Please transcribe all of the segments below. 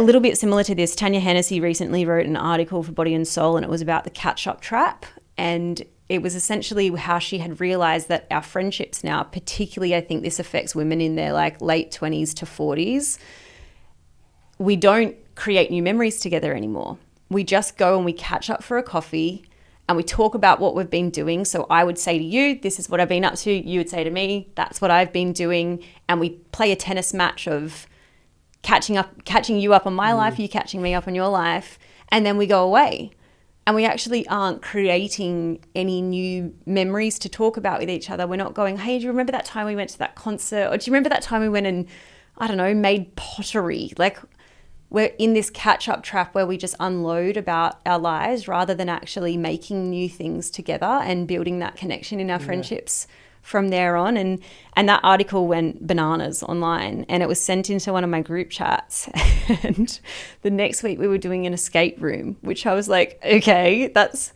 A little bit similar to this, Tanya Hennessy recently wrote an article for Body and Soul, and it was about the catch-up trap. And it was essentially how she had realized that our friendships now, particularly I think this affects women in their like late 20s to 40s, we don't create new memories together anymore. We just go and we catch up for a coffee and we talk about what we've been doing. So I would say to you, this is what I've been up to. You would say to me, that's what I've been doing. And we play a tennis match of catching you up on my life, you catching me up on your life, and then we go away. And we actually aren't creating any new memories to talk about with each other. We're not going, hey, do you remember that time we went to that concert? Or do you remember that time we went and, I don't know, made pottery? Like, we're in this catch-up trap where we just unload about our lives rather than actually making new things together and building that connection in our friendships from there on. And that article went bananas online, and it was sent into one of my group chats. And the next week we were doing an escape room, which I was like, okay, that's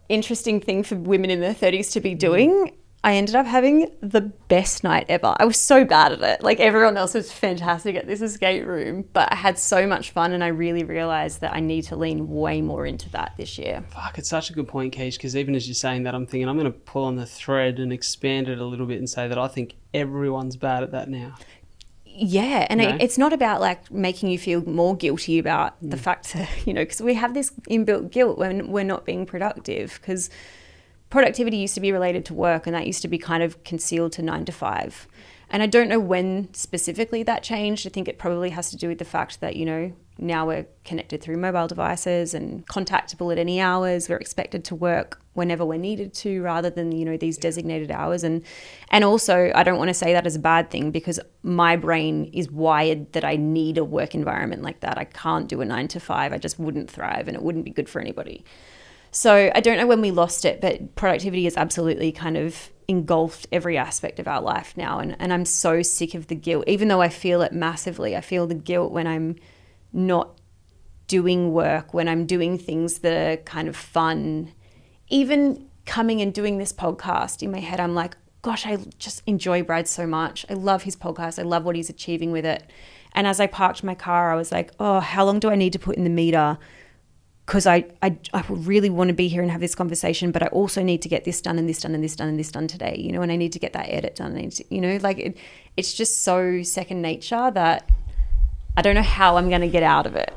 interesting thing for women in their 30s to be doing. I ended up having the best night ever. I was so bad at it. Like, everyone else was fantastic at this escape room, but I had so much fun, and I really realised that I need to lean way more into that this year. Fuck, it's such a good point, Keish, because even as you're saying that, I'm thinking I'm going to pull on the thread and expand it a little bit and say that I think everyone's bad at that now. Yeah, and it's not about like making you feel more guilty about the fact that, because we have this inbuilt guilt when we're not being productive, because productivity used to be related to work, and that used to be kind of concealed to 9 to 5. And I don't know when specifically that changed. I think it probably has to do with the fact that, now we're connected through mobile devices and contactable at any hours. We're expected to work whenever we're needed to, rather than, these designated hours. And also, I don't want to say that as a bad thing, because my brain is wired that I need a work environment like that. I can't do a 9 to 5. I just wouldn't thrive, and it wouldn't be good for anybody. So I don't know when we lost it, but productivity has absolutely kind of engulfed every aspect of our life now. And I'm so sick of the guilt, even though I feel it massively. I feel the guilt when I'm not doing work, when I'm doing things that are kind of fun. Even coming and doing this podcast, in my head, I'm like, gosh, I just enjoy Brad so much. I love his podcast. I love what he's achieving with it. And as I parked my car, I was like, oh, how long do I need to put in the meter? Because I really want to be here and have this conversation, but I also need to get this done and this done and this done and this done today, and I need to get that edit done. It's just so second nature that I don't know how I'm going to get out of it.